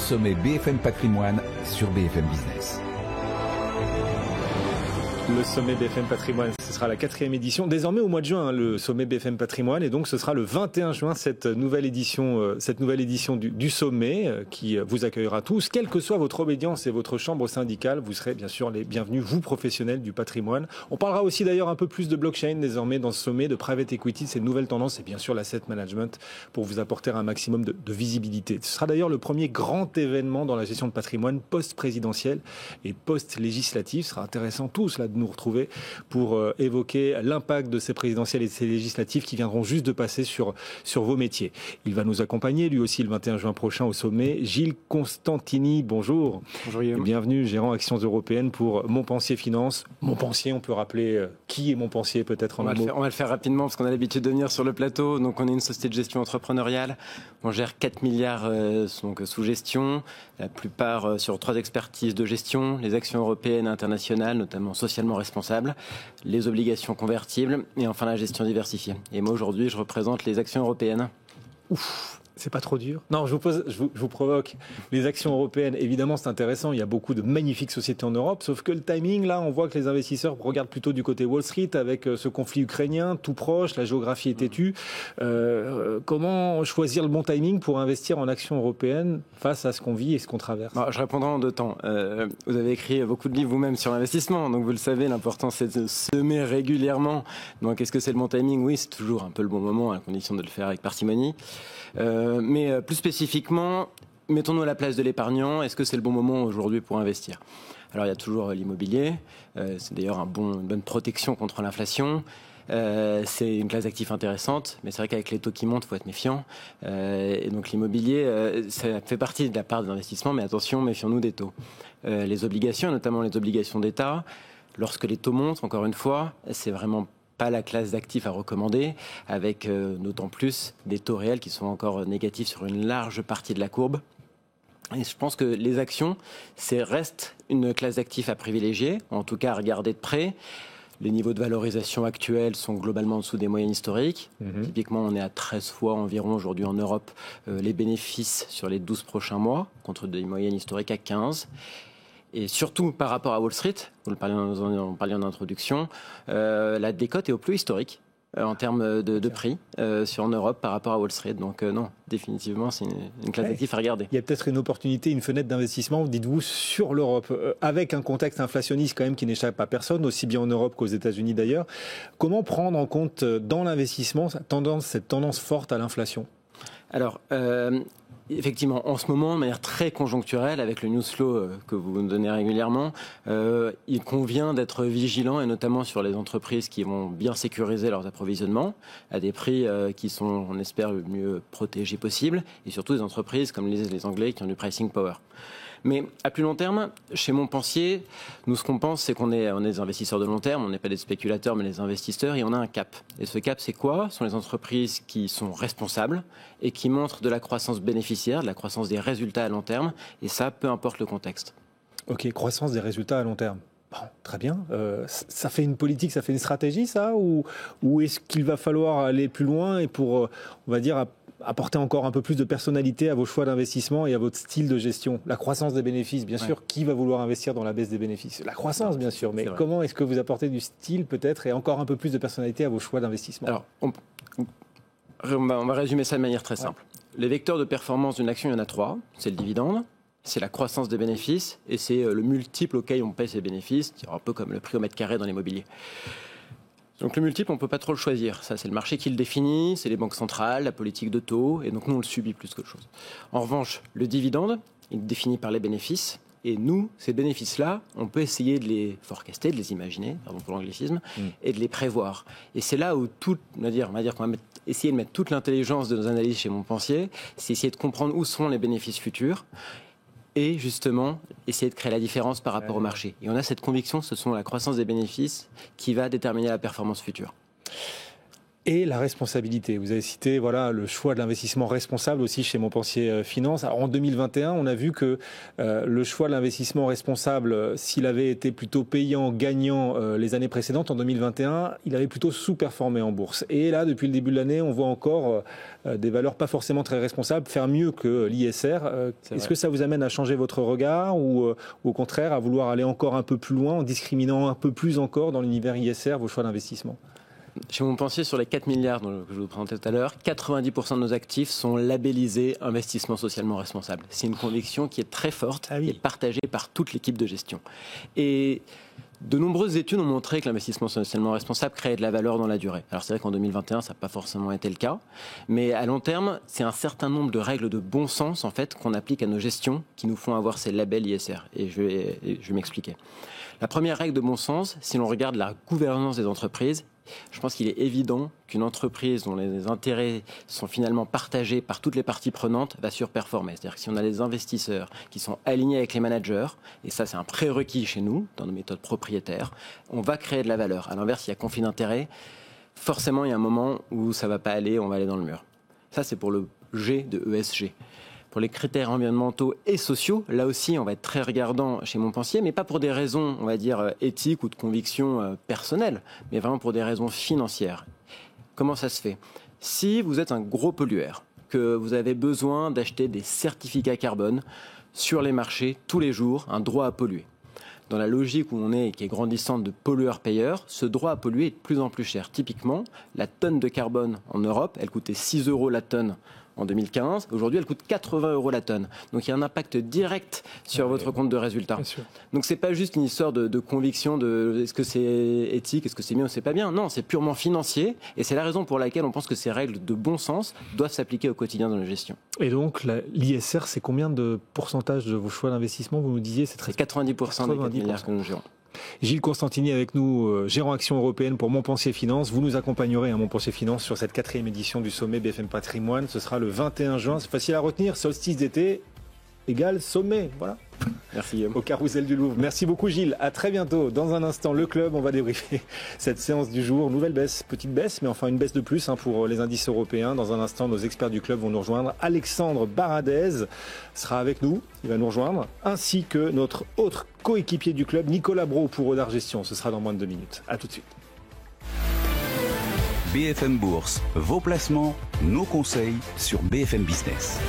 sommet BFM Patrimoine sur BFM Business. Le sommet BFM Patrimoine, ce sera la 4e édition, désormais au mois de juin, le sommet BFM Patrimoine, et donc ce sera le 21 juin, cette nouvelle édition du sommet qui vous accueillera tous, quelle que soit votre obédience et votre chambre syndicale, vous serez bien sûr les bienvenus, vous professionnels du patrimoine. On parlera aussi d'ailleurs un peu plus de blockchain désormais dans ce sommet, de private equity, ces nouvelles tendances, et bien sûr l'asset management pour vous apporter un maximum de visibilité. Ce sera d'ailleurs le premier grand événement dans la gestion de patrimoine post-présidentiel et post-législatif. Ce sera intéressant tous là de nous retrouver pour évoquer l'impact de ces présidentielles et de ces législatives qui viendront juste de passer sur vos métiers. Il va nous accompagner lui aussi le 21 juin prochain au sommet. Gilles Constantini, bonjour. Bonjour Guillaume. Bienvenue, gérant Actions Européennes pour Montpensier Finance. Montpensier, on peut rappeler qui est Montpensier peut-être en un mot. On va le faire rapidement parce qu'on a l'habitude de venir sur le plateau. Donc on est une société de gestion entrepreneuriale. On gère 4 milliards sous gestion, la plupart sur 3 expertises de gestion, les actions européennes et internationales, notamment socialement responsables, les obligations convertibles et enfin la gestion diversifiée. Et moi aujourd'hui je représente les actions européennes. Ouf, c'est pas trop dur? Non, je vous provoque. Les actions européennes, évidemment, c'est intéressant. Il y a beaucoup de magnifiques sociétés en Europe, sauf que le timing, là, on voit que les investisseurs regardent plutôt du côté Wall Street avec ce conflit ukrainien tout proche, la géographie est têtue. Comment choisir le bon timing pour investir en actions européennes face à ce qu'on vit et ce qu'on traverse? Je répondrai en 2 temps. Vous avez écrit beaucoup de livres vous-même sur l'investissement, donc vous le savez, l'important c'est de semer régulièrement. Donc est-ce que c'est le bon timing? Oui, c'est toujours un peu le bon moment, à condition de le faire avec parcimonie. Mais plus spécifiquement, mettons-nous à la place de l'épargnant. Est-ce que c'est le bon moment aujourd'hui pour investir? Alors il y a toujours l'immobilier. C'est d'ailleurs une bonne protection contre l'inflation. C'est une classe d'actifs intéressante, mais c'est vrai qu'avec les taux qui montent, il faut être méfiant. Et donc l'immobilier, ça fait partie de la part des investissements, mais attention, méfions-nous des taux. Les obligations, notamment les obligations d'État, lorsque les taux montent, encore une fois, c'est vraiment pas la classe d'actifs à recommander, avec d'autant plus des taux réels qui sont encore négatifs sur une large partie de la courbe. Et je pense que les actions, reste une classe d'actifs à privilégier, en tout cas à regarder de près. Les niveaux de valorisation actuels sont globalement en dessous des moyennes historiques. Typiquement, on est à 13 fois environ aujourd'hui en Europe les bénéfices sur les 12 prochains mois, contre des moyennes historiques à 15. Et surtout par rapport à Wall Street, vous le parliez en introduction, la décote est au plus historique en termes de prix en Europe par rapport à Wall Street. Donc non, définitivement, c'est une classe d'actifs à regarder. Il y a peut-être une opportunité, une fenêtre d'investissement, dites-vous, sur l'Europe, avec un contexte inflationniste quand même qui n'échappe à personne, aussi bien en Europe qu'aux États-Unis d'ailleurs. Comment prendre en compte dans l'investissement cette tendance forte à l'inflation? Alors, effectivement, en ce moment, de manière très conjoncturelle, avec le news flow que vous nous donnez régulièrement, il convient d'être vigilant, et notamment sur les entreprises qui vont bien sécuriser leurs approvisionnements à des prix qui sont, on espère, le mieux protégés possible, et surtout des entreprises, comme le disent les Anglais, qui ont du pricing power. Mais à plus long terme, chez Montpensier, nous ce qu'on pense, c'est qu'on est des investisseurs de long terme, on n'est pas des spéculateurs mais des investisseurs, et on a un cap. Et ce cap, c'est quoi? Ce sont les entreprises qui sont responsables et qui montrent de la croissance bénéficiaire, de la croissance des résultats à long terme, et ça, peu importe le contexte. Ok, croissance des résultats à long terme. Bon, très bien. Ça fait une politique, ça fait une stratégie, ça? Ou est-ce qu'il va falloir aller plus loin et pour, on va dire, apporter encore un peu plus de personnalité à vos choix d'investissement et à votre style de gestion? La croissance des bénéfices, bien sûr. Qui va vouloir investir dans la baisse des bénéfices? La croissance, bien sûr. Mais comment est-ce que vous apportez du style, peut-être, et encore un peu plus de personnalité à vos choix d'investissement? Alors, on va résumer ça de manière très simple. Les vecteurs de performance d'une action, il y en a 3. C'est le dividende, c'est la croissance des bénéfices et c'est le multiple auquel on paye ces bénéfices, un peu comme le prix au mètre carré dans l'immobilier. Donc le multiple, on ne peut pas trop le choisir. Ça, c'est le marché qui le définit, c'est les banques centrales, la politique de taux, et donc nous, on le subit plus qu'autre chose. En revanche, le dividende, il est défini par les bénéfices, et nous, ces bénéfices-là, on peut essayer de les forecaster, de les imaginer, pardon pour l'anglicisme, et de les prévoir. Et c'est là où on va dire qu'on va essayer de mettre toute l'intelligence de nos analyses chez Montpensier, c'est essayer de comprendre où sont les bénéfices futurs, et justement essayer de créer la différence par rapport au marché. Et on a cette conviction, ce sont la croissance des bénéfices qui va déterminer la performance future. Et la responsabilité. Vous avez cité le choix de l'investissement responsable aussi chez Montpensier Finance. Alors, en 2021, on a vu que le choix de l'investissement responsable, s'il avait été plutôt payant, gagnant les années précédentes, en 2021, il avait plutôt sous-performé en bourse. Et là, depuis le début de l'année, on voit encore des valeurs pas forcément très responsables faire mieux que l'ISR. Est-ce que ça vous amène à changer votre regard ou au contraire à vouloir aller encore un peu plus loin en discriminant un peu plus encore dans l'univers ISR vos choix d'investissement ? Chez Montpensier, sur les 4 milliards que je vous présentais tout à l'heure, 90% de nos actifs sont labellisés investissement socialement responsable. C'est une conviction qui est très forte et partagée par toute l'équipe de gestion. Et de nombreuses études ont montré que l'investissement socialement responsable créait de la valeur dans la durée. Alors c'est vrai qu'en 2021, ça n'a pas forcément été le cas, mais à long terme, c'est un certain nombre de règles de bon sens en fait qu'on applique à nos gestions qui nous font avoir ces labels ISR. Et je vais m'expliquer. La première règle de bon sens, si l'on regarde la gouvernance des entreprises, je pense qu'il est évident qu'une entreprise dont les intérêts sont finalement partagés par toutes les parties prenantes va surperformer. C'est-à-dire que si on a des investisseurs qui sont alignés avec les managers, et ça c'est un prérequis chez nous, dans nos méthodes propriétaires, on va créer de la valeur. À l'inverse, s'il y a conflit d'intérêts, forcément il y a un moment où ça ne va pas aller, on va aller dans le mur. Ça c'est pour le G de ESG. Pour les critères environnementaux et sociaux, là aussi, on va être très regardant chez Montpensier, mais pas pour des raisons, on va dire, éthiques ou de conviction personnelle, mais vraiment pour des raisons financières. Comment ça se fait ? Si vous êtes un gros pollueur, que vous avez besoin d'acheter des certificats carbone sur les marchés tous les jours, un droit à polluer. Dans la logique où on est et qui est grandissante de pollueur-payeur, ce droit à polluer est de plus en plus cher. Typiquement, la tonne de carbone en Europe, elle coûtait 6 € la tonne en 2015. Aujourd'hui, elle coûte 80 € la tonne. Donc, il y a un impact direct sur votre compte de résultat. Donc, c'est pas juste une histoire de conviction de est-ce que c'est éthique, est-ce que c'est bien ou c'est pas bien. Non, c'est purement financier. Et c'est la raison pour laquelle on pense que ces règles de bon sens doivent s'appliquer au quotidien dans la gestion. Et donc, l'ISR, c'est combien de pourcentage de vos choix d'investissement ? Vous nous disiez, c'est 90% des 4 milliards que nous gérons. Gilles Constantini avec nous, gérant Action Européenne pour Montpensier Finance. Vous nous accompagnerez à Montpensier Finance sur cette 4e édition du sommet BFM Patrimoine. Ce sera le 21 juin. C'est facile à retenir. Solstice d'été égale sommet. Voilà. Merci Guillaume. Au Carrousel du Louvre. Merci beaucoup Gilles. À très bientôt. Dans un instant, le club, on va débriefer cette séance du jour. Nouvelle baisse, petite baisse, mais enfin une baisse de plus pour les indices européens. Dans un instant, nos experts du club vont nous rejoindre. Alexandre Baradez sera avec nous. Il va nous rejoindre. Ainsi que notre autre coéquipier du club, Nicolas Brault pour Audart Gestion. Ce sera dans moins de 2 minutes. À tout de suite. BFM Bourse, vos placements, nos conseils sur BFM Business.